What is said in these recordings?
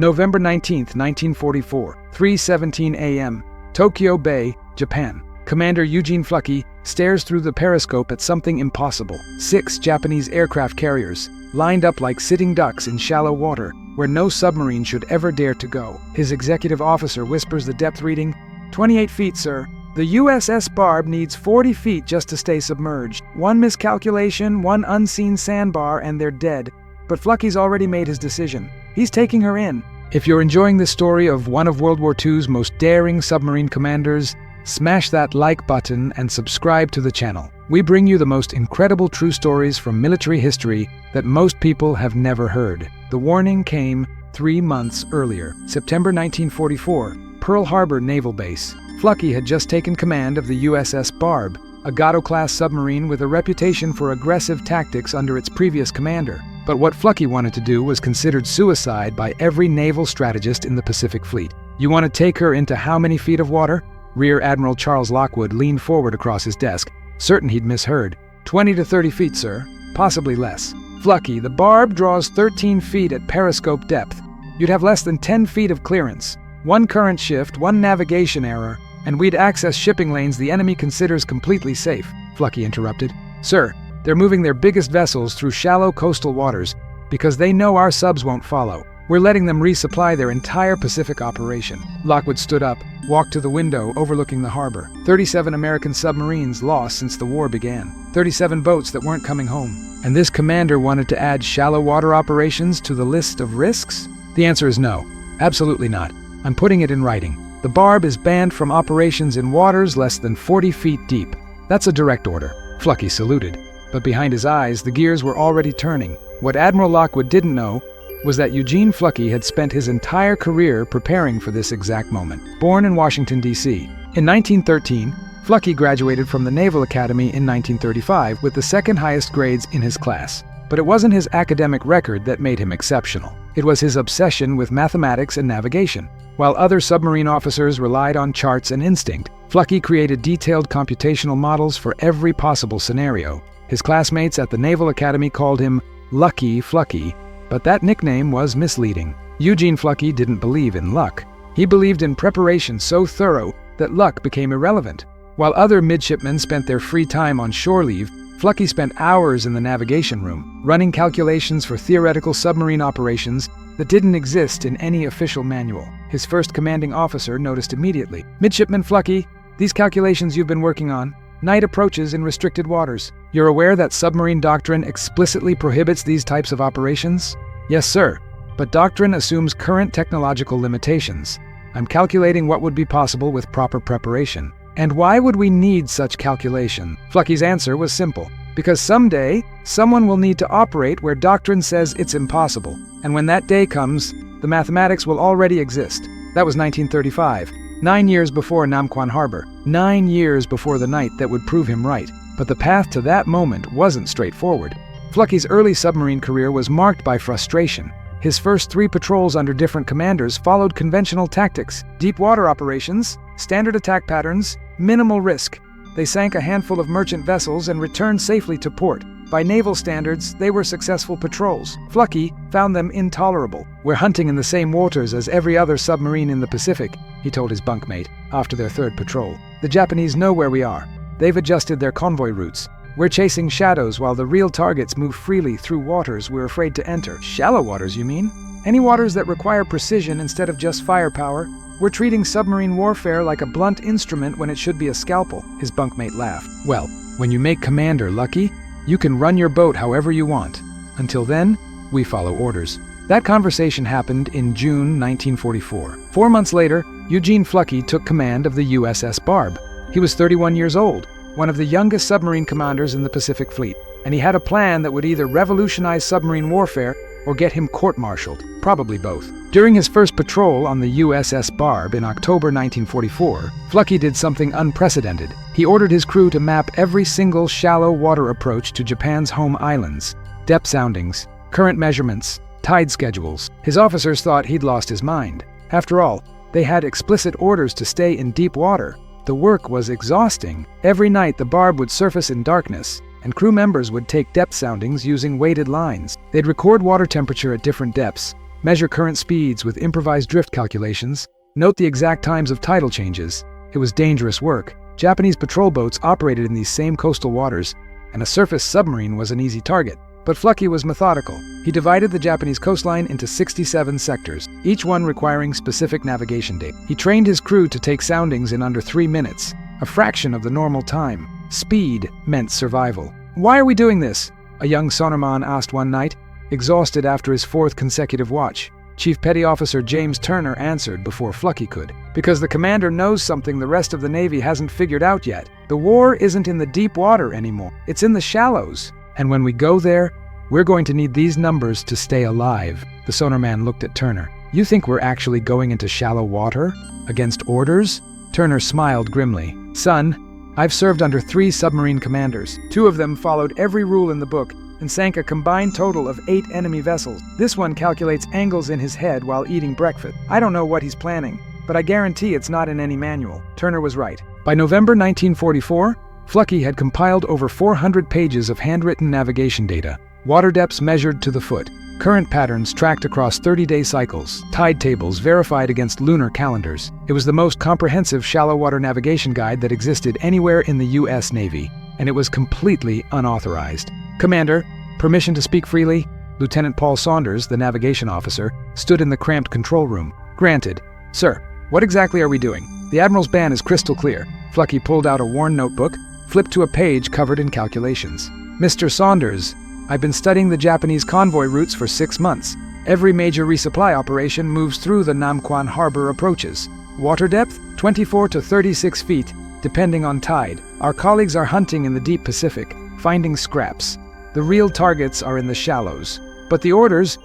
November 19, 1944, 3:17 a.m., Tokyo Bay, Japan. Commander Eugene Fluckey stares through the periscope at something impossible. 6 Japanese aircraft carriers, lined up like sitting ducks in shallow water, where no submarine should ever dare to go. His executive officer whispers the depth reading, 28 feet, sir. The USS Barb needs 40 feet just to stay submerged. One miscalculation, one unseen sandbar, and they're dead. But Fluckey's already made his decision. He's taking her in. If you're enjoying this story of one of World War II's most daring submarine commanders, smash that like button and subscribe to the channel. We bring you the most incredible true stories from military history that most people have never heard. The warning came 3 months earlier, September 1944, Pearl Harbor Naval Base. Fluckey had just taken command of the USS Barb, a Gatto-class submarine with a reputation for aggressive tactics under its previous commander. But what Fluckey wanted to do was considered suicide by every naval strategist in the Pacific Fleet. You want to take her into how many feet of water? Rear Admiral Charles Lockwood leaned forward across his desk, certain he'd misheard. 20 to 30 feet, sir. Possibly less. Fluckey, the Barb draws 13 feet at periscope depth. You'd have less than 10 feet of clearance. One current shift, one navigation error, and we'd access shipping lanes the enemy considers completely safe, Fluckey interrupted. Sir, they're moving their biggest vessels through shallow coastal waters because they know our subs won't follow. We're letting them resupply their entire Pacific operation. Lockwood stood up, walked to the window overlooking the harbor. 37 American submarines lost since the war began. 37 boats that weren't coming home. And this commander wanted to add shallow water operations to the list of risks? The answer is no. Absolutely not. I'm putting it in writing. The Barb is banned from operations in waters less than 40 feet deep. That's a direct order. Fluckey saluted. But behind his eyes, the gears were already turning. What Admiral Lockwood didn't know was that Eugene Fluckey had spent his entire career preparing for this exact moment. Born in Washington, D.C. In 1913, Fluckey graduated from the Naval Academy in 1935 with the second highest grades in his class. But it wasn't his academic record that made him exceptional. It was his obsession with mathematics and navigation. While other submarine officers relied on charts and instinct, Fluckey created detailed computational models for every possible scenario. His classmates at the Naval Academy called him Lucky Fluckey, but that nickname was misleading. Eugene Fluckey didn't believe in luck. He believed in preparation so thorough that luck became irrelevant. While other midshipmen spent their free time on shore leave, Fluckey spent hours in the navigation room, running calculations for theoretical submarine operations that didn't exist in any official manual. His first commanding officer noticed immediately. Midshipman Fluckey, these calculations you've been working on, night approaches in restricted waters. You're aware that submarine doctrine explicitly prohibits these types of operations? Yes, sir, but doctrine assumes current technological limitations. I'm calculating what would be possible with proper preparation. And why would we need such calculation? Fluckey's answer was simple. Because someday, someone will need to operate where doctrine says it's impossible. And when that day comes, the mathematics will already exist. That was 1935, 9 years before Namquan Harbor, 9 years before the night that would prove him right. But the path to that moment wasn't straightforward. Fluckey's early submarine career was marked by frustration. His first 3 patrols under different commanders followed conventional tactics, deep water operations, standard attack patterns, minimal risk. They sank a handful of merchant vessels and returned safely to port. By naval standards, they were successful patrols. Fluckey found them intolerable. We're hunting in the same waters as every other submarine in the Pacific, he told his bunkmate after their 3rd patrol. The Japanese know where we are. They've adjusted their convoy routes. We're chasing shadows while the real targets move freely through waters we're afraid to enter. Shallow waters, you mean? Any waters that require precision instead of just firepower? We're treating submarine warfare like a blunt instrument when it should be a scalpel, his bunkmate laughed. Well, when you make commander Lucky, you can run your boat however you want. Until then, we follow orders. That conversation happened in June 1944. 4 months later, Eugene Fluckey took command of the USS Barb. He was 31 years old, one of the youngest submarine commanders in the Pacific Fleet, and he had a plan that would either revolutionize submarine warfare or get him court-martialed, probably both. During his first patrol on the USS Barb in October 1944, Fluckey did something unprecedented. He ordered his crew to map every single shallow water approach to Japan's home islands, depth soundings, current measurements, tide schedules. His officers thought he'd lost his mind. After all, they had explicit orders to stay in deep water. The work was exhausting. Every night the Barb would surface in darkness, and crew members would take depth soundings using weighted lines. They'd record water temperature at different depths, measure current speeds with improvised drift calculations, note the exact times of tidal changes. It was dangerous work. Japanese patrol boats operated in these same coastal waters, and a surface submarine was an easy target. But Flucky was methodical. He divided the Japanese coastline into 67 sectors, each one requiring specific navigation data. He trained his crew to take soundings in under 3 minutes, a fraction of the normal time. Speed meant survival. "Why are we doing this?" a young sonarman asked one night, exhausted after his 4th consecutive watch. Chief Petty Officer James Turner answered before Flucky could. "Because the commander knows something the rest of the Navy hasn't figured out yet. The war isn't in the deep water anymore. It's in the shallows. And when we go there, we're going to need these numbers to stay alive." The sonarman looked at Turner. "You think we're actually going into shallow water? Against orders?" Turner smiled grimly. "Son, I've served under 3 submarine commanders. 2 of them followed every rule in the book and sank a combined total of 8 enemy vessels. This one calculates angles in his head while eating breakfast. I don't know what he's planning, but I guarantee it's not in any manual." Turner was right. By November 1944, Flucky had compiled over 400 pages of handwritten navigation data, water depths measured to the foot, current patterns tracked across 30-day cycles, tide tables verified against lunar calendars. It was the most comprehensive shallow water navigation guide that existed anywhere in the U.S. Navy, and it was completely unauthorized. "Commander, permission to speak freely?" Lieutenant Paul Saunders, the navigation officer, stood in the cramped control room. "Granted. Sir, what exactly are we doing?" "The Admiral's ban is crystal clear." Flucky pulled out a worn notebook, flipped to a page covered in calculations. "Mr. Saunders, I've been studying the Japanese convoy routes for 6 months. Every major resupply operation moves through the Namquan Harbor approaches. Water depth, 24 to 36 feet, depending on tide. Our colleagues are hunting in the deep Pacific, finding scraps. The real targets are in the shallows. But the orders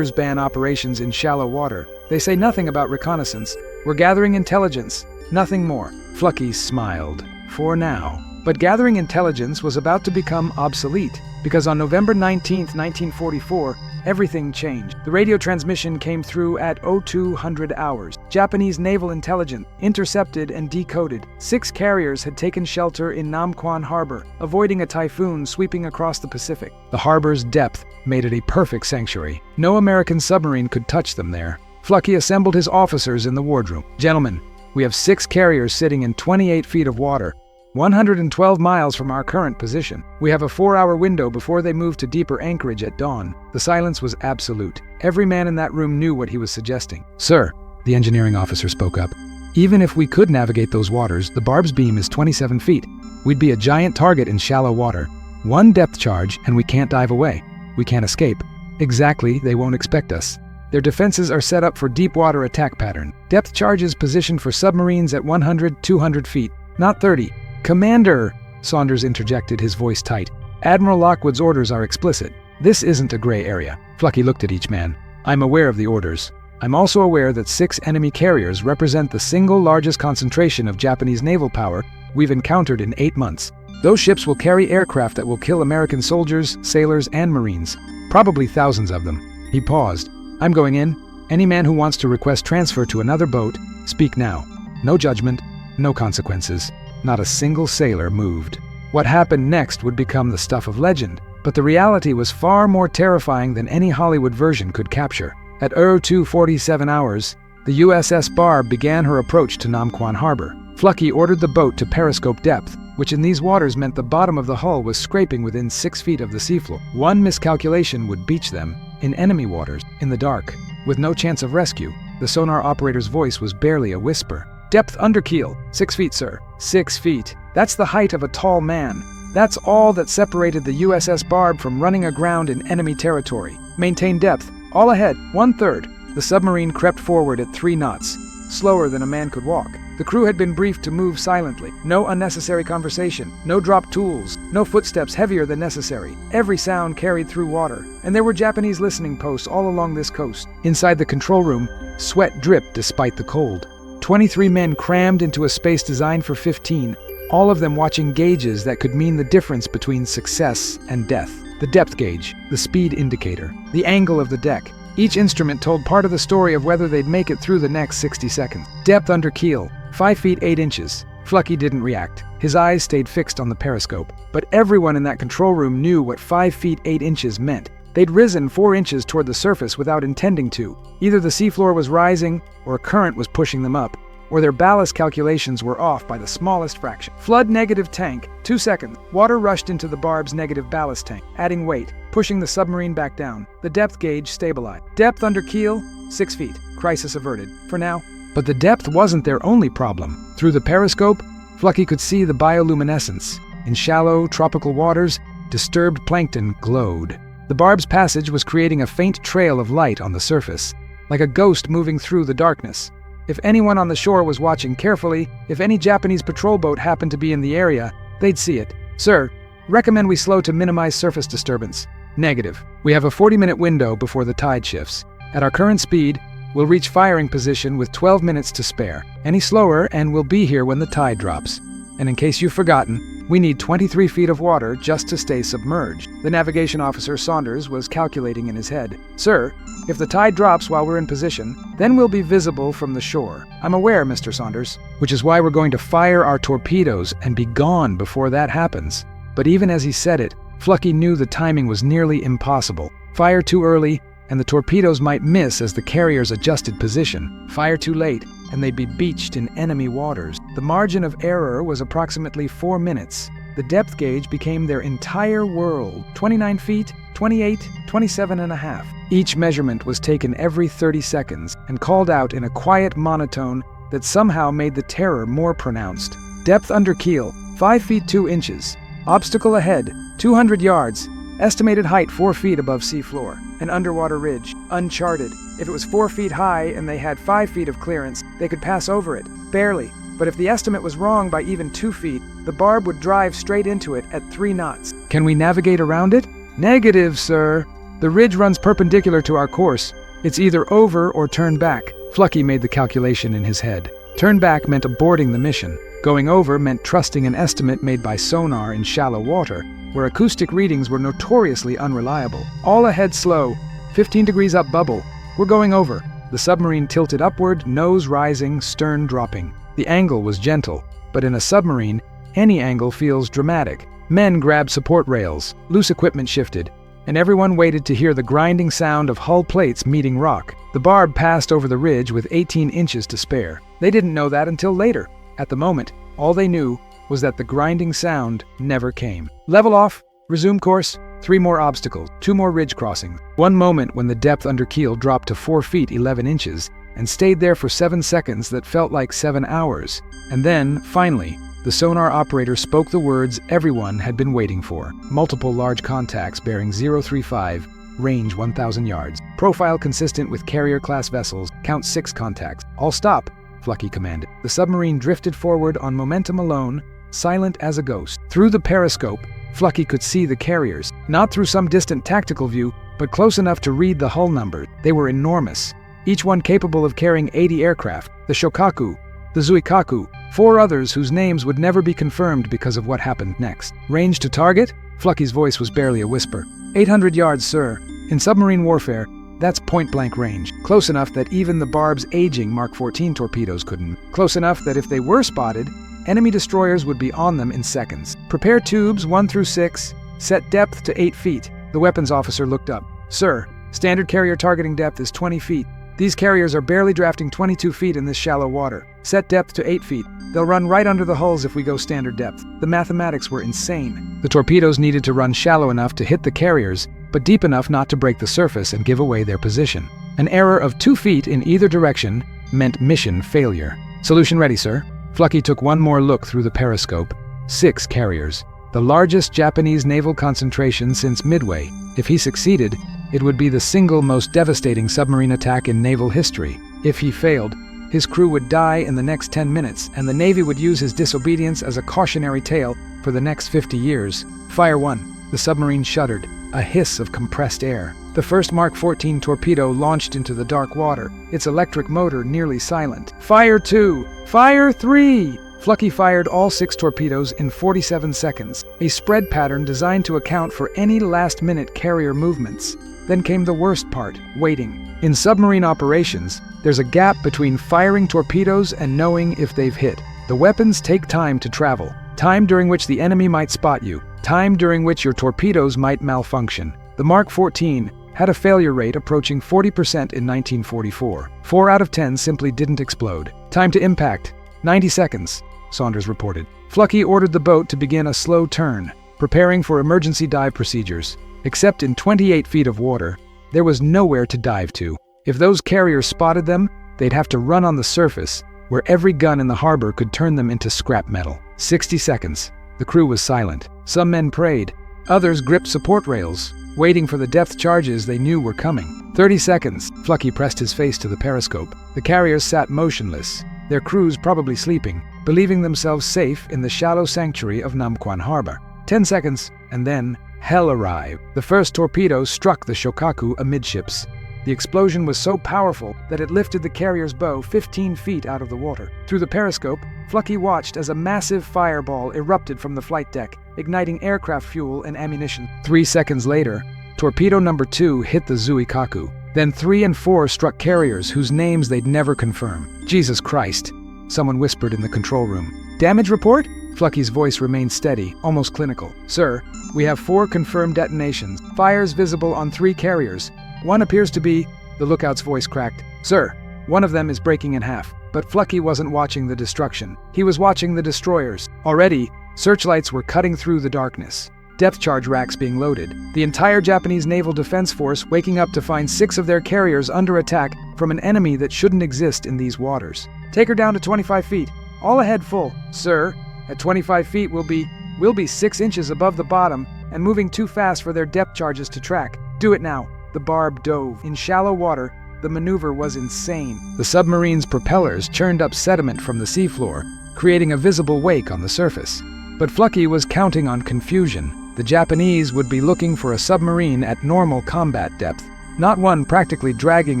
ban operations in shallow water. They say nothing about reconnaissance. We're gathering intelligence, nothing more." Flucky smiled. For now. But gathering intelligence was about to become obsolete, because on November 19, 1944, everything changed. The radio transmission came through at 0200 hours. Japanese naval intelligence intercepted and decoded. 6 carriers had taken shelter in Namquan Harbor, avoiding a typhoon sweeping across the Pacific. The harbor's depth made it a perfect sanctuary. No American submarine could touch them there. Flucky assembled his officers in the wardroom. "Gentlemen, we have 6 carriers sitting in 28 feet of water, 112 miles from our current position. We have a 4-hour window before they move to deeper anchorage at dawn." The silence was absolute. Every man in that room knew what he was suggesting. "Sir," the engineering officer spoke up, "even if we could navigate those waters, the barb's beam is 27 feet. We'd be a giant target in shallow water. 1 depth charge and we can't dive away. We can't escape. Exactly, they won't expect us. Their defenses are set up for deep water attack pattern. Depth charges positioned for submarines at 100, 200 feet, not 30. "Commander," Saunders interjected, his voice tight, "Admiral Lockwood's orders are explicit. This isn't a gray area." Flucky looked at each man. "I'm aware of the orders. I'm also aware that 6 enemy carriers represent the single largest concentration of Japanese naval power we've encountered in 8 months. Those ships will carry aircraft that will kill American soldiers, sailors, and Marines. Probably thousands of them." He paused. "I'm going in. Any man who wants to request transfer to another boat, speak now. No judgment, no consequences." Not a single sailor moved. What happened next would become the stuff of legend, but the reality was far more terrifying than any Hollywood version could capture. At 02:47 hours, the USS Barb began her approach to Namquan Harbor. Flucky ordered the boat to periscope depth, which in these waters meant the bottom of the hull was scraping within 6 feet of the seafloor. One miscalculation would beach them, in enemy waters, in the dark, with no chance of rescue. The sonar operator's voice was barely a whisper. "Depth under keel, 6 feet, sir." 6 feet. That's the height of a tall man. That's all that separated the USS Barb from running aground in enemy territory. "Maintain depth. All ahead, 1/3. The submarine crept forward at 3 knots, slower than a man could walk. The crew had been briefed to move silently. No unnecessary conversation, no dropped tools, no footsteps heavier than necessary. Every sound carried through water, and there were Japanese listening posts all along this coast. Inside the control room, sweat dripped despite the cold. 23 men crammed into a space designed for 15, all of them watching gauges that could mean the difference between success and death. The depth gauge, the speed indicator, the angle of the deck. Each instrument told part of the story of whether they'd make it through the next 60 seconds. Depth under keel, 5 feet 8 inches. Flucky didn't react. His eyes stayed fixed on the periscope. But everyone in that control room knew what 5 feet 8 inches meant. They'd risen 4 inches toward the surface without intending to. Either the seafloor was rising, or a current was pushing them up, or their ballast calculations were off by the smallest fraction. Flood negative tank, 2 seconds. Water rushed into the barb's negative ballast tank, adding weight, pushing the submarine back down. The depth gauge stabilized. Depth under keel, 6 feet. Crisis averted. For now. But the depth wasn't their only problem. Through the periscope, Flucky could see the bioluminescence. In shallow, tropical waters, disturbed plankton glowed. The barb's passage was creating a faint trail of light on the surface, like a ghost moving through the darkness. If anyone on the shore was watching carefully, if any Japanese patrol boat happened to be in the area, they'd see it. Sir, recommend we slow to minimize surface disturbance. Negative. We have a 40-minute window before the tide shifts. At our current speed, we'll reach firing position with 12 minutes to spare. Any slower, and we'll be here when the tide drops. And in case you've forgotten, we need 23 feet of water just to stay submerged. The navigation officer, Saunders, was calculating in his head. Sir, if the tide drops while we're in position, then we'll be visible from the shore. I'm aware, Mr. Saunders, which is why we're going to fire our torpedoes and be gone before that happens. But even as he said it, Flucky knew the timing was nearly impossible. Fire too early, and the torpedoes might miss as the carriers adjusted position. Fire too late, and they'd be beached in enemy waters. The margin of error was approximately 4 minutes. The depth gauge became their entire world. 29 feet, 28, 27 and a half. Each measurement was taken every 30 seconds and called out in a quiet monotone that somehow made the terror more pronounced. Depth under keel, 5 feet 2 inches. Obstacle ahead, 200 yards. Estimated height 4 feet above seafloor. An underwater ridge, uncharted. If it was 4 feet high and they had 5 feet of clearance, they could pass over it, barely. But if the estimate was wrong by even 2 feet, the barb would drive straight into it at 3 knots. Can we navigate around it? Negative, sir. The ridge runs perpendicular to our course. It's either over or turn back. Flucky made the calculation in his head. Turn back meant aborting the mission. Going over meant trusting an estimate made by sonar in shallow water, where acoustic readings were notoriously unreliable. All ahead slow, 15 degrees up bubble. We're going over. The submarine tilted upward, nose rising, stern dropping. The angle was gentle, but in a submarine, any angle feels dramatic. Men grabbed support rails, loose equipment shifted, and everyone waited to hear the grinding sound of hull plates meeting rock. The barb passed over the ridge with 18 inches to spare. They didn't know that until later. At the moment, all they knew was that the grinding sound never came. Level off, resume course, 3 more obstacles, 2 more ridge crossings. One moment when the depth under keel dropped to 4 feet 11 inches and stayed there for 7 seconds that felt like 7 hours. And then, finally, the sonar operator spoke the words everyone had been waiting for. Multiple large contacts bearing 035, range 1,000 yards. Profile consistent with carrier-class vessels, count 6 contacts. All stop, Flucky commanded. The submarine drifted forward on momentum alone, silent as a ghost. Through the periscope, Flucky could see the carriers, not through some distant tactical view, but close enough to read the hull numbers. They were enormous, each one capable of carrying 80 aircraft. The Shokaku, the Zuikaku, 4 others whose names would never be confirmed because of what happened next. Range to target? Flucky's voice was barely a whisper. 800 yards, sir. In submarine warfare, that's point-blank range. Close enough that even the barb's aging Mark 14 torpedoes couldn't. Close enough that if they were spotted, enemy destroyers would be on them in seconds. Prepare tubes 1 through 6. Set depth to 8 feet. The weapons officer looked up. Sir, standard carrier targeting depth is 20 feet. These carriers are barely drafting 22 feet in this shallow water. Set depth to 8 feet. They'll run right under the hulls if we go standard depth. The mathematics were insane. The torpedoes needed to run shallow enough to hit the carriers, but deep enough not to break the surface and give away their position. An error of 2 feet in either direction meant mission failure. Solution ready, sir. Flucky took one more look through the periscope. 6 carriers. The largest Japanese naval concentration since Midway. If he succeeded, it would be the single most devastating submarine attack in naval history. If he failed, his crew would die in the next 10 minutes, and the Navy would use his disobedience as a cautionary tale for the next 50 years. Fire 1. The submarine shuddered, a hiss of compressed air. The first Mark 14 torpedo launched into the dark water, its electric motor nearly silent. Fire 2! Fire 3! Flucky fired all 6 torpedoes in 47 seconds, a spread pattern designed to account for any last-minute carrier movements. Then came the worst part, waiting. In submarine operations, there's a gap between firing torpedoes and knowing if they've hit. The weapons take time to travel, time during which the enemy might spot you, time during which your torpedoes might malfunction. The Mark 14 had a failure rate approaching 40% in 1944. 4 out of 10 simply didn't explode. Time to impact, 90 seconds, Saunders reported. Flucky ordered the boat to begin a slow turn, preparing for emergency dive procedures. Except in 28 feet of water, there was nowhere to dive to. If those carriers spotted them, they'd have to run on the surface, where every gun in the harbor could turn them into scrap metal. 60 seconds. The crew was silent. Some men prayed. Others gripped support rails, waiting for the depth charges they knew were coming. 30 seconds. Flucky pressed his face to the periscope. The carriers sat motionless, their crews probably sleeping, believing themselves safe in the shallow sanctuary of Namquan Harbor. 10 seconds, and then hell arrived. The first torpedo struck the Shokaku amidships. The explosion was so powerful that it lifted the carrier's bow 15 feet out of the water. Through the periscope, Flucky watched as a massive fireball erupted from the flight deck, igniting aircraft fuel and ammunition. 3 seconds later, torpedo number 2 hit the Zuikaku. Then 3 and 4 struck carriers whose names they'd never confirm. Jesus Christ, someone whispered in the control room. Damage report? Flucky's voice remained steady, almost clinical. Sir, we have 4 confirmed detonations. Fires visible on 3 carriers. One appears to be, the lookout's voice cracked. Sir, one of them is breaking in half. But Flucky wasn't watching the destruction. He was watching the destroyers. Already, searchlights were cutting through the darkness. Depth charge racks being loaded. The entire Japanese Naval Defense Force waking up to find 6 of their carriers under attack from an enemy that shouldn't exist in these waters. Take her down to 25 feet. All ahead full. Sir, at 25 feet we'll be 6 inches above the bottom and moving too fast for their depth charges to track. Do it now. The Barb dove. In shallow water, the maneuver was insane. The submarine's propellers churned up sediment from the seafloor, creating a visible wake on the surface. But Flucky was counting on confusion. The Japanese would be looking for a submarine at normal combat depth, not one practically dragging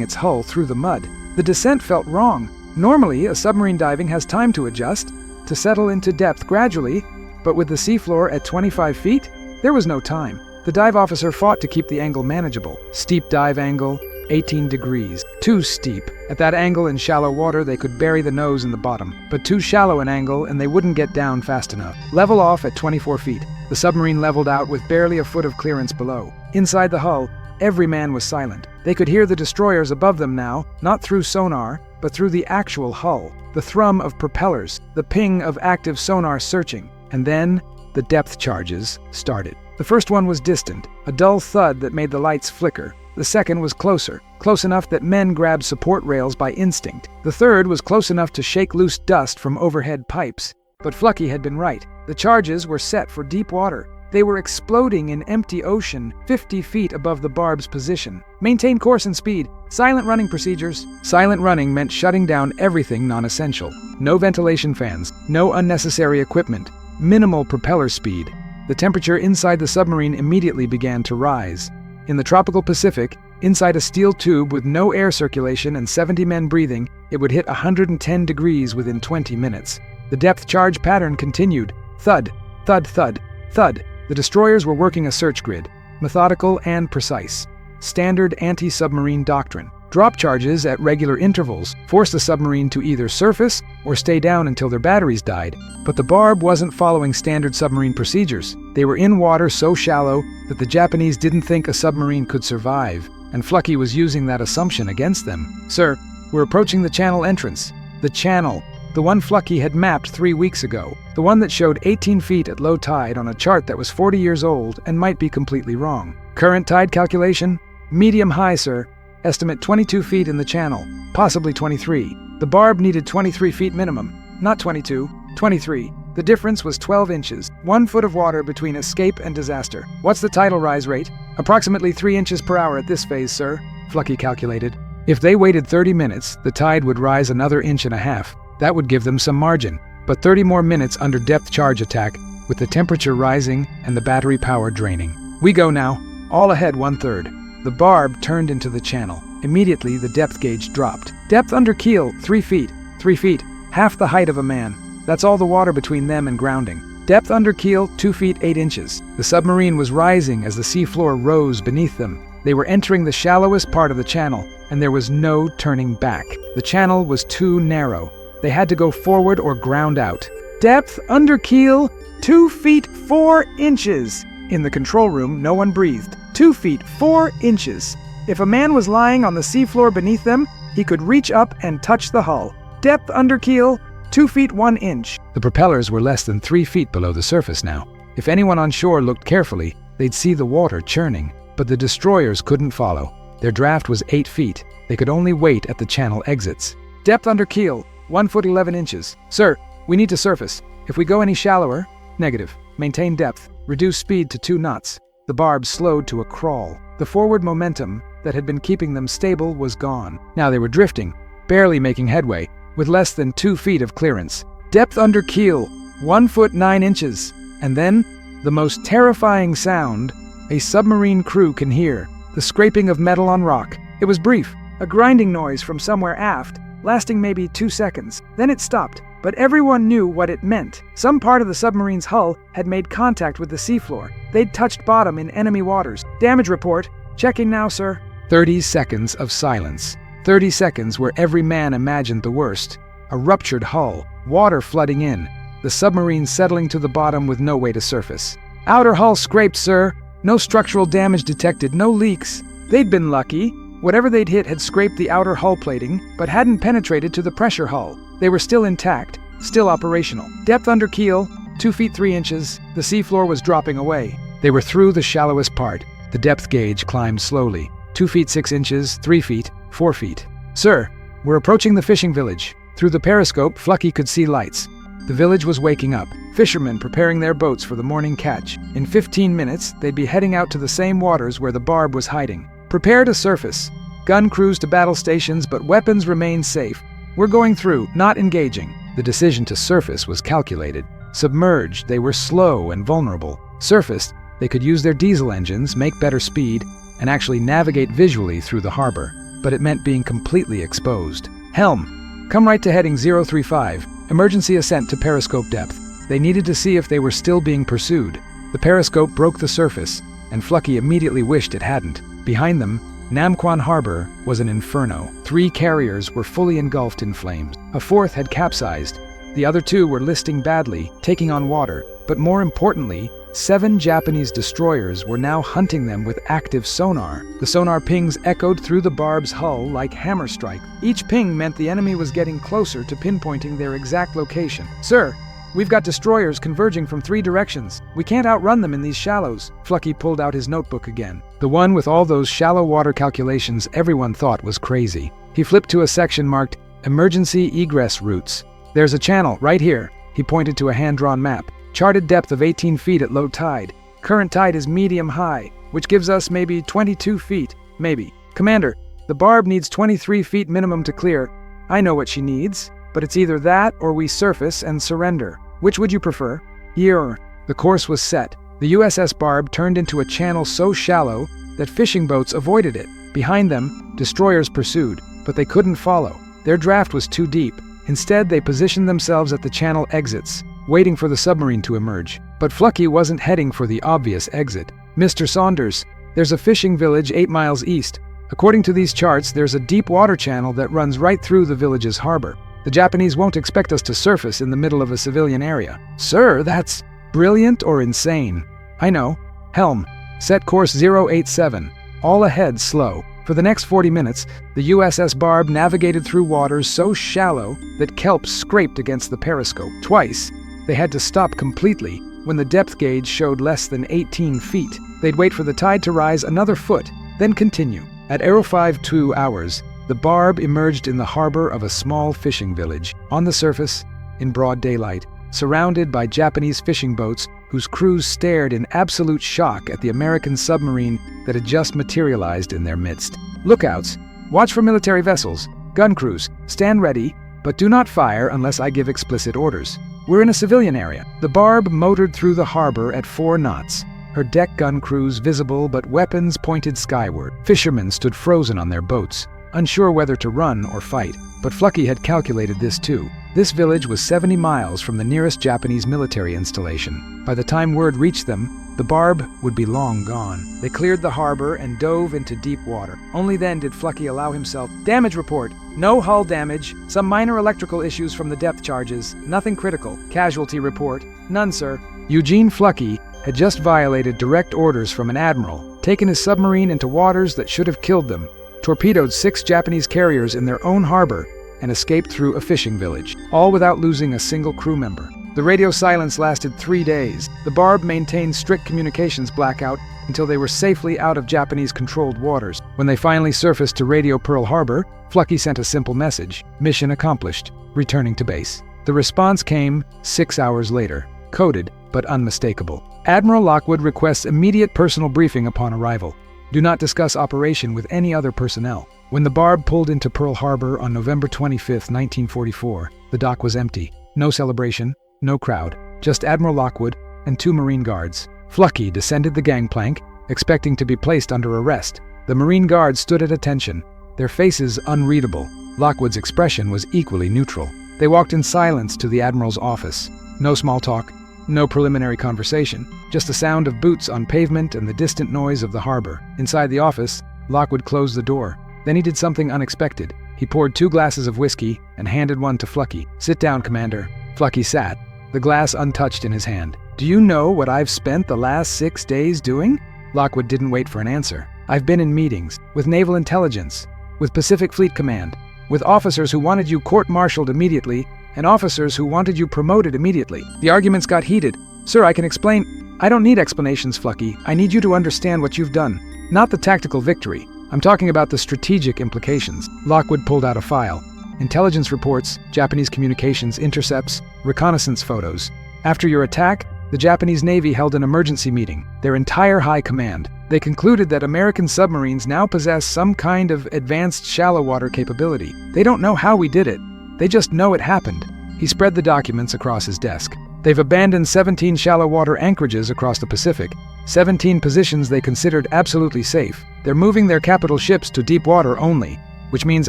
its hull through the mud. The descent felt wrong. Normally, a submarine diving has time to adjust, to settle into depth gradually, but with the seafloor at 25 feet, there was no time. The dive officer fought to keep the angle manageable. Steep dive angle, 18 degrees. Too steep. At that angle in shallow water, they could bury the nose in the bottom, but too shallow an angle and they wouldn't get down fast enough. Level off at 24 feet. The submarine leveled out with barely a foot of clearance below. Inside the hull, every man was silent. They could hear the destroyers above them now, not through sonar, but through the actual hull. The thrum of propellers, the ping of active sonar searching. And then, the depth charges started. The first one was distant, a dull thud that made the lights flicker. The second was closer, close enough that men grabbed support rails by instinct. The third was close enough to shake loose dust from overhead pipes. But Flucky had been right. The charges were set for deep water. They were exploding in empty ocean, 50 feet above the Barb's position. Maintain course and speed. Silent running procedures. Silent running meant shutting down everything non-essential. No ventilation fans, no unnecessary equipment, minimal propeller speed. The temperature inside the submarine immediately began to rise. In the tropical Pacific, inside a steel tube with no air circulation and 70 men breathing, it would hit 110 degrees within 20 minutes. The depth charge pattern continued. Thud, thud, thud, thud. The destroyers were working a search grid, methodical and precise. Standard anti-submarine doctrine. Drop charges at regular intervals forced the submarine to either surface or stay down until their batteries died. But the Barb wasn't following standard submarine procedures. They were in water so shallow that the Japanese didn't think a submarine could survive, and Flucky was using that assumption against them. Sir, we're approaching the channel entrance. The channel. The one Flucky had mapped 3 weeks ago. The one that showed 18 feet at low tide on a chart that was 40 years old and might be completely wrong. Current tide calculation? Medium high, sir. Estimate 22 feet in the channel, possibly 23. The Barb needed 23 feet minimum, not 22, 23. The difference was 12 inches, 1 foot of water between escape and disaster. What's the tidal rise rate? Approximately 3 inches per hour at this phase, sir, Flucky calculated. If they waited 30 minutes, the tide would rise another inch and a half. That would give them some margin, but 30 more minutes under depth charge attack, with the temperature rising and the battery power draining. We go now, all ahead 1/3. The Barb turned into the channel. Immediately, the depth gauge dropped. Depth under keel, 3 feet. 3 feet, half the height of a man. That's all the water between them and grounding. Depth under keel, 2 feet 8 inches. The submarine was rising as the seafloor rose beneath them. They were entering the shallowest part of the channel, and there was no turning back. The channel was too narrow. They had to go forward or ground out. Depth under keel, 2 feet 4 inches. In the control room, no one breathed. 2 feet 4 inches. If a man was lying on the seafloor beneath them, he could reach up and touch the hull. Depth under keel, 2 feet 1 inch. The propellers were less than 3 feet below the surface now. If anyone on shore looked carefully, they'd see the water churning. But the destroyers couldn't follow. Their draft was 8 feet. They could only wait at the channel exits. Depth under keel, 1 foot 11 inches. Sir, we need to surface. If we go any shallower, negative. Maintain depth. Reduce speed to 2 knots. The barb slowed to a crawl. The forward momentum that had been keeping them stable was gone. Now they were drifting, barely making headway, with less than 2 feet of clearance. Depth under keel, 1 foot 9 inches. And then, the most terrifying sound a submarine crew can hear, the scraping of metal on rock. It was brief, a grinding noise from somewhere aft, lasting maybe 2 seconds. Then it stopped, but everyone knew what it meant. Some part of the submarine's hull had made contact with the seafloor. They'd touched bottom in enemy waters. Damage report. Checking now, sir. 30 seconds of silence. 30 seconds where every man imagined the worst. A ruptured hull, water flooding in, the submarine settling to the bottom with no way to surface. Outer hull scraped, sir. No structural damage detected, no leaks. They'd been lucky. Whatever they'd hit had scraped the outer hull plating, but hadn't penetrated to the pressure hull. They were still intact, still operational. Depth under keel, 2 feet 3 inches. The seafloor was dropping away. They were through the shallowest part. The depth gauge climbed slowly. 2 feet 6 inches, 3 feet, 4 feet. Sir, we're approaching the fishing village. Through the periscope, Flucky could see lights. The village was waking up. Fishermen preparing their boats for the morning catch. In 15 minutes, they'd be heading out to the same waters where the barb was hiding. Prepare to surface. Gun crews to battle stations, but weapons remain safe. We're going through, not engaging. The decision to surface was calculated. Submerged, they were slow and vulnerable. Surfaced, they could use their diesel engines, make better speed, and actually navigate visually through the harbor. But it meant being completely exposed. Helm, come right to heading 035. Emergency ascent to periscope depth. They needed to see if they were still being pursued. The periscope broke the surface, and Flucky immediately wished it hadn't. Behind them, Namquan Harbor was an inferno. 3 carriers were fully engulfed in flames. A 4th had capsized. The other 2 were listing badly, taking on water. But more importantly, 7 Japanese destroyers were now hunting them with active sonar. The sonar pings echoed through the barb's hull like hammer strike. Each ping meant the enemy was getting closer to pinpointing their exact location. Sir, we've got destroyers converging from 3 directions. We can't outrun them in these shallows. Flucky pulled out his notebook again. The one with all those shallow water calculations everyone thought was crazy. He flipped to a section marked Emergency Egress Routes. There's a channel right here. He pointed to a hand-drawn map. Charted depth of 18 feet at low tide. Current tide is medium-high, which gives us maybe 22 feet, maybe. Commander, the barb needs 23 feet minimum to clear. I know what she needs, but it's either that or we surface and surrender. Which would you prefer? Here. The course was set. The USS Barb turned into a channel so shallow that fishing boats avoided it. Behind them, destroyers pursued, but they couldn't follow. Their draft was too deep. Instead, they positioned themselves at the channel exits, waiting for the submarine to emerge. But Flucky wasn't heading for the obvious exit. Mr. Saunders, there's a fishing village 8 miles east. According to these charts, there's a deep water channel that runs right through the village's harbor. The Japanese won't expect us to surface in the middle of a civilian area. Sir, that's brilliant or insane. I know. Helm, set course 087. All ahead slow. For the next 40 minutes, the USS Barb navigated through waters so shallow that kelp scraped against the periscope. Twice, they had to stop completely when the depth gauge showed less than 18 feet. They'd wait for the tide to rise another foot, then continue. At 052 hours, the Barb emerged in the harbor of a small fishing village. On the surface, in broad daylight, surrounded by Japanese fishing boats whose crews stared in absolute shock at the American submarine that had just materialized in their midst. Lookouts, watch for military vessels. Gun crews, stand ready, but do not fire unless I give explicit orders. We're in a civilian area. The Barb motored through the harbor at 4 knots. Her deck gun crews visible, but weapons pointed skyward. Fishermen stood frozen on their boats, unsure whether to run or fight. But Flucky had calculated this too. This village was 70 miles from the nearest Japanese military installation. By the time word reached them, the Barb would be long gone. They cleared the harbor and dove into deep water. Only then did Flucky allow himself. Damage report. No hull damage. Some minor electrical issues from the depth charges. Nothing critical. Casualty report. None, sir. Eugene Flucky had just violated direct orders from an admiral, taken his submarine into waters that should have killed them, torpedoed 6 Japanese carriers in their own harbor, and escaped through a fishing village, all without losing a single crew member. The radio silence lasted 3 days. The Barb maintained strict communications blackout until they were safely out of Japanese-controlled waters. When they finally surfaced to Radio Pearl Harbor, Flucky sent a simple message: "Mission accomplished, returning to base." The response came 6 hours later, coded but unmistakable. Admiral Lockwood requests immediate personal briefing upon arrival. Do not discuss operation with any other personnel. When the Barb pulled into Pearl Harbor on November 25, 1944, the dock was empty. No celebration, no crowd, just Admiral Lockwood and 2 Marine guards. Flucky descended the gangplank, expecting to be placed under arrest. The Marine guards stood at attention, their faces unreadable. Lockwood's expression was equally neutral. They walked in silence to the Admiral's office. No small talk, no preliminary conversation, just the sound of boots on pavement and the distant noise of the harbor. Inside the office, Lockwood closed the door. Then he did something unexpected. He poured 2 glasses of whiskey and handed one to Flucky. "Sit down, Commander." Flucky sat, the glass untouched in his hand. "Do you know what I've spent the last 6 days doing?" Lockwood didn't wait for an answer. "I've been in meetings with Naval Intelligence, with Pacific Fleet Command, with officers who wanted you court-martialed immediately and officers who wanted you promoted immediately. The arguments got heated. Sir, I can explain." "I don't need explanations, Flucky. I need you to understand what you've done. Not the tactical victory. I'm talking about the strategic implications." Lockwood pulled out a file. Intelligence reports, Japanese communications intercepts, reconnaissance photos. After your attack, the Japanese Navy held an emergency meeting, their entire high command. They concluded that American submarines now possess some kind of advanced shallow water capability. They don't know how we did it. They just know it happened. He spread the documents across his desk. They've abandoned 17 shallow water anchorages across the Pacific, 17 positions they considered absolutely safe. They're moving their capital ships to deep water only, which means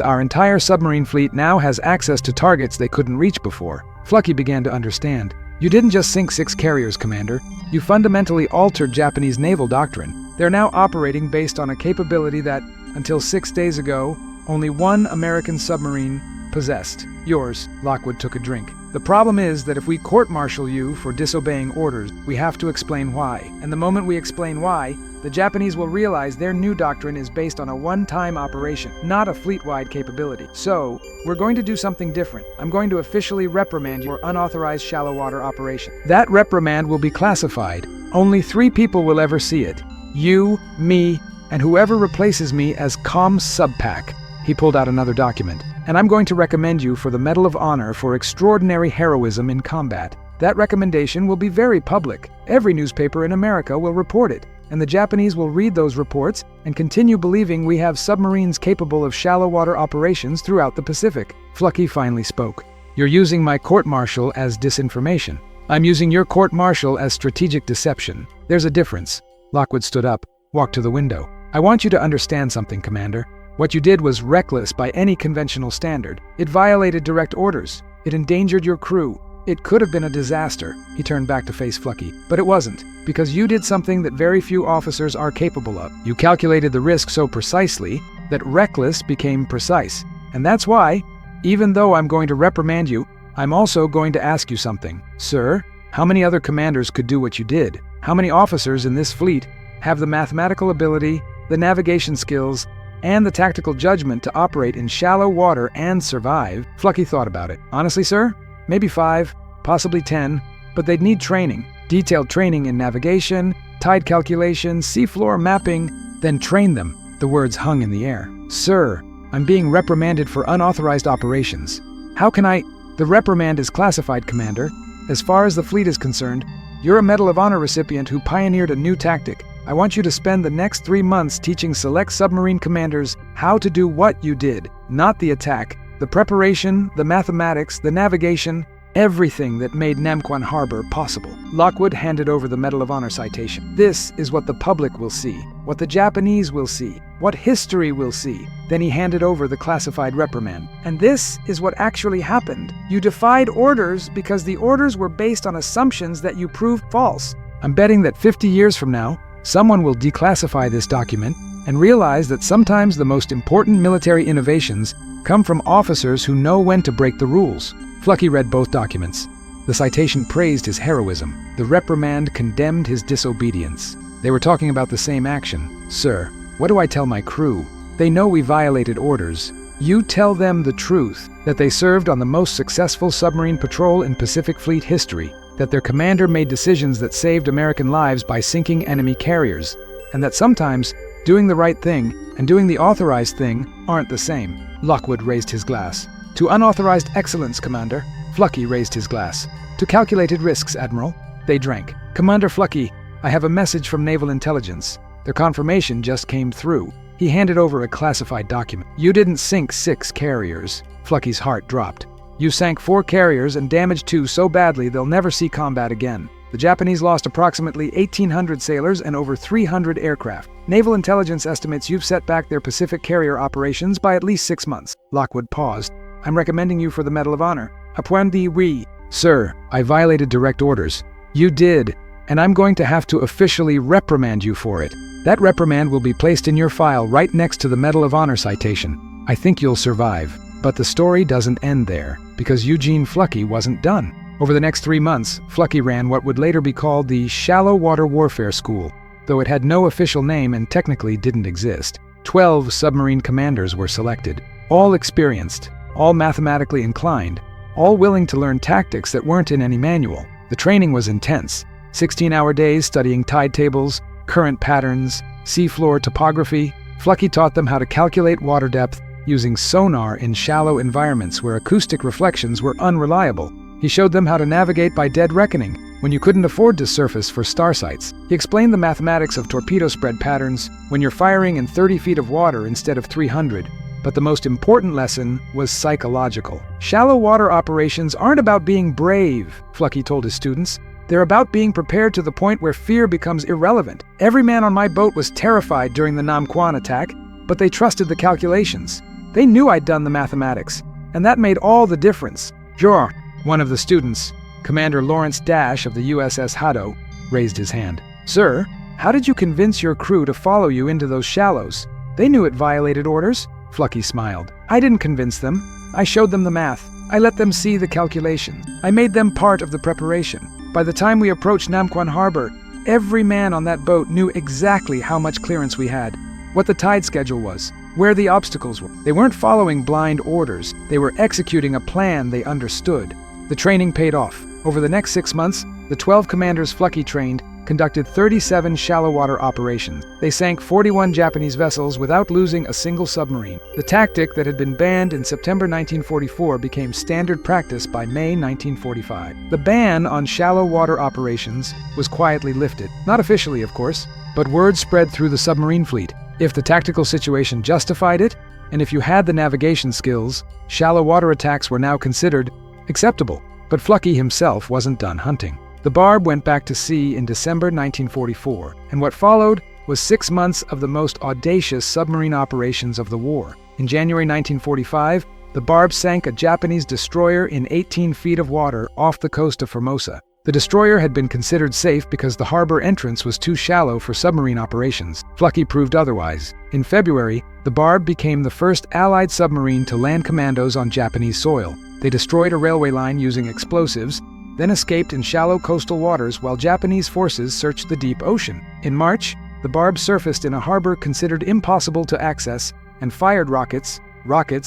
our entire submarine fleet now has access to targets they couldn't reach before. Flucky began to understand. "You didn't just sink 6 carriers, Commander. You fundamentally altered Japanese naval doctrine. They're now operating based on a capability that, until 6 days ago, only 1 American submarine possessed. Yours." Lockwood took a drink. "The problem is that if we court-martial you for disobeying orders, we have to explain why. And the moment we explain why, the Japanese will realize their new doctrine is based on a one-time operation, not a fleet-wide capability. So, we're going to do something different. I'm going to officially reprimand you for unauthorized shallow water operation. That reprimand will be classified. Only 3 people will ever see it. You, me, and whoever replaces me as Comm Subpac." He pulled out another document. "And I'm going to recommend you for the Medal of Honor for extraordinary heroism in combat. That recommendation will be very public. Every newspaper in America will report it, and the Japanese will read those reports and continue believing we have submarines capable of shallow water operations throughout the Pacific." Flucky finally spoke. "You're using my court-martial as disinformation. I'm using your court-martial as strategic deception. There's a difference." Lockwood stood up, walked to the window. "I want you to understand something, Commander. What you did was reckless by any conventional standard. It violated direct orders. It endangered your crew. It could have been a disaster." He turned back to face Flucky. "But it wasn't, because you did something that very few officers are capable of. You calculated the risk so precisely that reckless became precise. And that's why, even though I'm going to reprimand you, I'm also going to ask you something. Sir, how many other commanders could do what you did? How many officers in this fleet have the mathematical ability, the navigation skills, and the tactical judgment to operate in shallow water and survive?" Flucky thought about it. "Honestly, sir, maybe 5, possibly 10, but they'd need training. Detailed training in navigation, tide calculation, seafloor mapping, then train them." The words hung in the air. "Sir, I'm being reprimanded for unauthorized operations. How can I—" "The reprimand is classified, Commander. As far as the fleet is concerned, you're a Medal of Honor recipient who pioneered a new tactic. I want you to spend the next 3 months teaching select submarine commanders how to do what you did, not the attack, the preparation, the mathematics, the navigation, everything that made Namquan Harbor possible." Lockwood handed over the Medal of Honor citation. "This is what the public will see, what the Japanese will see, what history will see." Then he handed over the classified reprimand. "And this is what actually happened. You defied orders because the orders were based on assumptions that you proved false. I'm betting that 50 years from now, someone will declassify this document and realize that sometimes the most important military innovations come from officers who know when to break the rules." Flucky read both documents. The citation praised his heroism. The reprimand condemned his disobedience. They were talking about the same action. Sir, what do I tell my crew? They know we violated orders. You tell them the truth, that they served on the most successful submarine patrol in Pacific Fleet history, that their commander made decisions that saved American lives by sinking enemy carriers, and that sometimes doing the right thing and doing the authorized thing aren't the same. Lockwood raised his glass. To unauthorized excellence, Commander. Flucky raised his glass. To calculated risks, Admiral. They drank. Commander Flucky, I have a message from Naval Intelligence. Their confirmation just came through. He handed over a classified document. You didn't sink 6 carriers. Flucky's heart dropped. You sank 4 carriers and damaged 2 so badly they'll never see combat again. The Japanese lost approximately 1,800 sailors and over 300 aircraft. Naval Intelligence estimates you've set back their Pacific carrier operations by at least 6 months. Lockwood paused. I'm recommending you for the Medal of Honor. A point de oui. Sir, I violated direct orders. You did, and I'm going to have to officially reprimand you for it. That reprimand will be placed in your file right next to the Medal of Honor citation. I think you'll survive. But the story doesn't end there, because Eugene Flucky wasn't done. Over the next 3 months, Flucky ran what would later be called the Shallow Water Warfare School, though it had no official name and technically didn't exist. 12 submarine commanders were selected, all experienced, all mathematically inclined, all willing to learn tactics that weren't in any manual. The training was intense. 16-hour days studying tide tables, current patterns, seafloor topography. Flucky taught them how to calculate water depth using sonar in shallow environments where acoustic reflections were unreliable. He showed them how to navigate by dead reckoning when you couldn't afford to surface for star sites. He explained the mathematics of torpedo spread patterns when you're firing in 30 feet of water instead of 300. But the most important lesson was psychological. Shallow water operations aren't about being brave, Flucky told his students. They're about being prepared to the point where fear becomes irrelevant. Every man on my boat was terrified during the Nam Quan attack, but they trusted the calculations. They knew I'd done the mathematics, and that made all the difference. Sure. One of the students, Commander Lawrence Dash of the USS Hado, raised his hand. Sir, how did you convince your crew to follow you into those shallows? They knew it violated orders. Flucky smiled. I didn't convince them. I showed them the math. I let them see the calculation. I made them part of the preparation. By the time we approached Namquan Harbor, every man on that boat knew exactly how much clearance we had, what the tide schedule was, where the obstacles were. They weren't following blind orders. They were executing a plan they understood. The training paid off. Over the next 6 months, the 12 commanders Flucky trained conducted 37 shallow water operations. They sank 41 Japanese vessels without losing a single submarine. The tactic that had been banned in September 1944 became standard practice by May 1945. The ban on shallow water operations was quietly lifted. Not officially, of course, but word spread through the submarine fleet. If the tactical situation justified it, and if you had the navigation skills, shallow water attacks were now considered acceptable. But Flucky himself wasn't done hunting. The Barb went back to sea in December 1944, and what followed was 6 months of the most audacious submarine operations of the war. In January 1945, the Barb sank a Japanese destroyer in 18 feet of water off the coast of Formosa. The destroyer had been considered safe because the harbor entrance was too shallow for submarine operations. Flucky proved otherwise. In February, the Barb became the first Allied submarine to land commandos on Japanese soil. They destroyed a railway line using explosives, then escaped in shallow coastal waters while Japanese forces searched the deep ocean. In March, the Barb surfaced in a harbor considered impossible to access and fired rockets,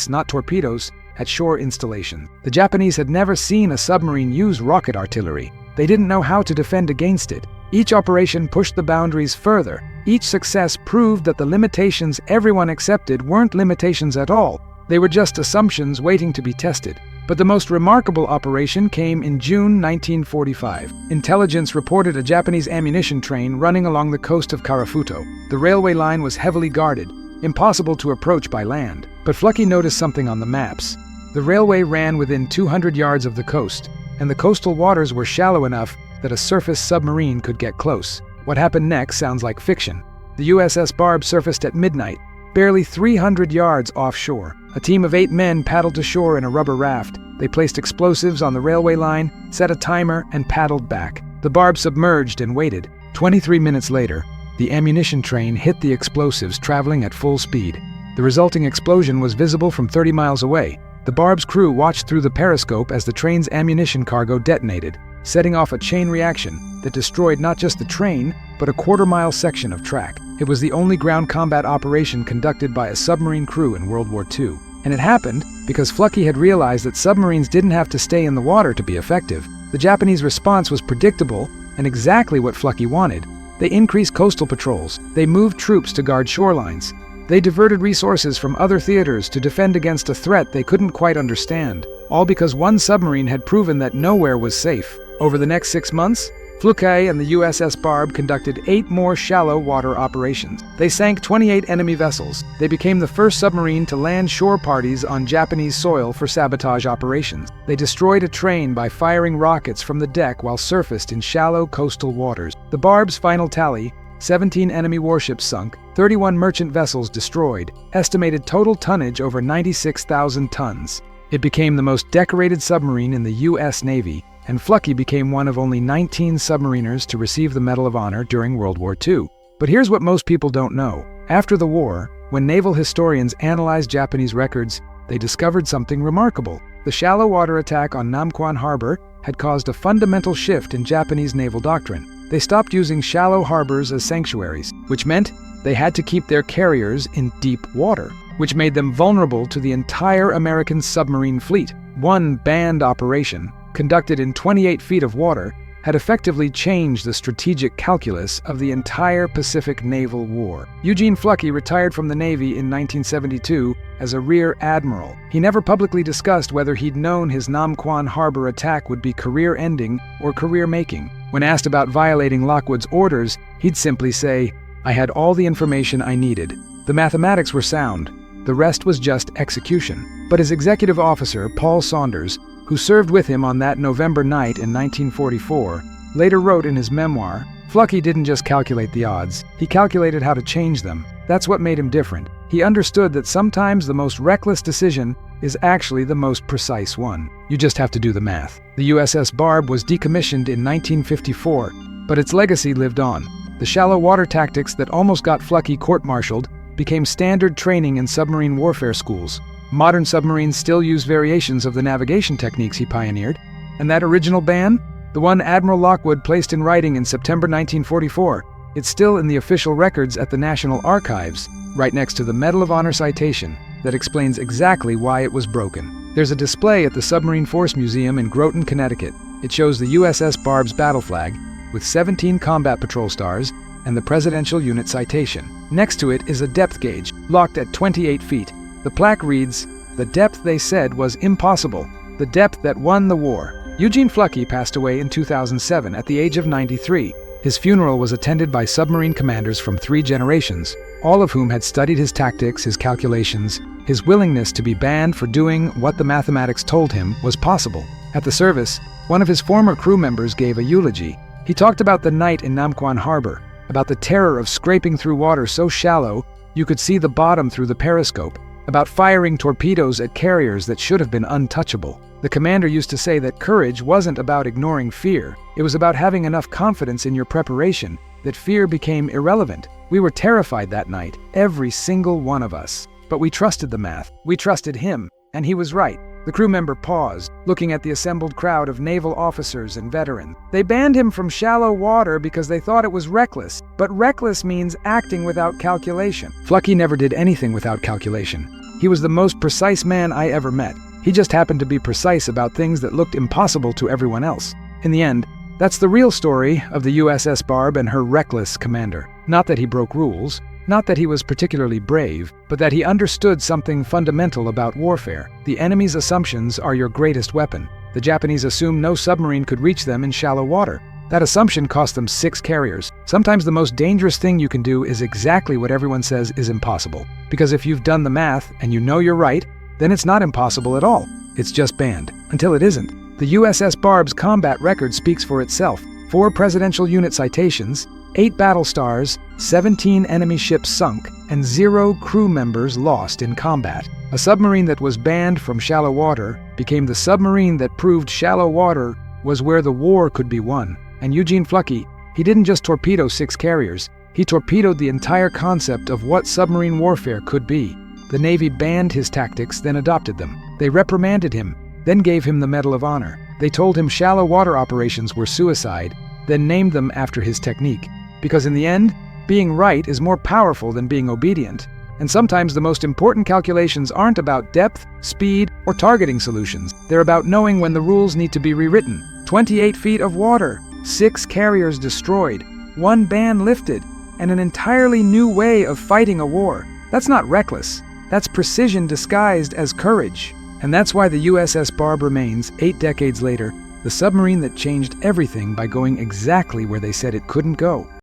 not torpedoes, at shore installations. The Japanese had never seen a submarine use rocket artillery. They didn't know how to defend against it. Each operation pushed the boundaries further. Each success proved that the limitations everyone accepted weren't limitations at all. They were just assumptions waiting to be tested. But the most remarkable operation came in June 1945. Intelligence reported a Japanese ammunition train running along the coast of Karafuto. The railway line was heavily guarded, impossible to approach by land. But Flucky noticed something on the maps. The railway ran within 200 yards of the coast, and the coastal waters were shallow enough that a surface submarine could get close. What happened next sounds like fiction. The USS Barb surfaced at midnight, barely 300 yards offshore. A team of 8 men paddled to shore in a rubber raft. They placed explosives on the railway line, set a timer, and paddled back. The Barb submerged and waited. 23 minutes later, the ammunition train hit the explosives traveling at full speed. The resulting explosion was visible from 30 miles away. The Barb's crew watched through the periscope as the train's ammunition cargo detonated, setting off a chain reaction that destroyed not just the train, but a quarter-mile section of track. It was the only ground combat operation conducted by a submarine crew in World War II. And it happened because Flucky had realized that submarines didn't have to stay in the water to be effective. The Japanese response was predictable and exactly what Flucky wanted. They increased coastal patrols. They moved troops to guard shorelines. They diverted resources from other theaters to defend against a threat they couldn't quite understand, all because one submarine had proven that nowhere was safe. Over the next 6 months, Flucky and the USS Barb conducted 8 more shallow water operations. They sank 28 enemy vessels. They became the first submarine to land shore parties on Japanese soil for sabotage operations. They destroyed a train by firing rockets from the deck while surfaced in shallow coastal waters. The Barb's final tally: 17 enemy warships sunk, 31 merchant vessels destroyed, estimated total tonnage over 96,000 tons. It became the most decorated submarine in the U.S. Navy, and Flucky became one of only 19 submariners to receive the Medal of Honor during World War II. But here's what most people don't know. After the war, when naval historians analyzed Japanese records, they discovered something remarkable. The shallow water attack on Namquan Harbor had caused a fundamental shift in Japanese naval doctrine. They stopped using shallow harbors as sanctuaries, which meant they had to keep their carriers in deep water, which made them vulnerable to the entire American submarine fleet. One banned operation, conducted in 28 feet of water, had effectively changed the strategic calculus of the entire Pacific Naval War. Eugene Flucky retired from the Navy in 1972 as a Rear Admiral. He never publicly discussed whether he'd known his Namquan Harbor attack would be career-ending or career-making. When asked about violating Lockwood's orders, he'd simply say, "I had all the information I needed. The mathematics were sound. The rest was just execution." But his executive officer, Paul Saunders, who served with him on that November night in 1944, later wrote in his memoir, "Flucky didn't just calculate the odds, he calculated how to change them. That's what made him different. He understood that sometimes the most reckless decision is actually the most precise one. You just have to do the math." The USS Barb was decommissioned in 1954, but its legacy lived on. The shallow water tactics that almost got Flucky court-martialed became standard training in submarine warfare schools. Modern submarines still use variations of the navigation techniques he pioneered. And that original ban? The one Admiral Lockwood placed in writing in September 1944. It's still in the official records at the National Archives, right next to the Medal of Honor citation that explains exactly why it was broken. There's a display at the Submarine Force Museum in Groton, Connecticut. It shows the USS Barb's battle flag with 17 combat patrol stars and the Presidential Unit citation. Next to it is a depth gauge, locked at 28 feet. The plaque reads, "The depth they said was impossible, the depth that won the war." Eugene Flucky passed away in 2007 at the age of 93. His funeral was attended by submarine commanders from 3 generations, all of whom had studied his tactics, his calculations, his willingness to be banned for doing what the mathematics told him was possible. At the service, one of his former crew members gave a eulogy. He talked about the night in Namquan Harbor, about the terror of scraping through water so shallow you could see the bottom through the periscope, about firing torpedoes at carriers that should have been untouchable. The commander used to say that courage wasn't about ignoring fear. It was about having enough confidence in your preparation that fear became irrelevant. We were terrified that night, every single one of us. But we trusted the math. We trusted him, and he was right. The crew member paused, looking at the assembled crowd of naval officers and veterans. They banned him from shallow water because they thought it was reckless. But reckless means acting without calculation. Flucky never did anything without calculation. He was the most precise man I ever met. He just happened to be precise about things that looked impossible to everyone else. In the end, that's the real story of the USS Barb and her reckless commander. Not that he broke rules, not that he was particularly brave, but that he understood something fundamental about warfare. The enemy's assumptions are your greatest weapon. The Japanese assumed no submarine could reach them in shallow water. That assumption cost them 6 carriers. Sometimes the most dangerous thing you can do is exactly what everyone says is impossible. Because if you've done the math and you know you're right, then it's not impossible at all. It's just banned. Until it isn't. The USS Barb's combat record speaks for itself. 4 Presidential Unit citations, 8 battle stars, 17 enemy ships sunk, and 0 crew members lost in combat. A submarine that was banned from shallow water became the submarine that proved shallow water was where the war could be won. And Eugene Flucky, he didn't just torpedo 6 carriers, he torpedoed the entire concept of what submarine warfare could be. The Navy banned his tactics, then adopted them. They reprimanded him, then gave him the Medal of Honor. They told him shallow water operations were suicide, then named them after his technique. Because in the end, being right is more powerful than being obedient. And sometimes the most important calculations aren't about depth, speed, or targeting solutions. They're about knowing when the rules need to be rewritten. 28 feet of water, 6 carriers destroyed, 1 ban lifted, and an entirely new way of fighting a war. That's not reckless. That's precision disguised as courage. And that's why the USS Barb remains, 8 decades later, the submarine that changed everything by going exactly where they said it couldn't go.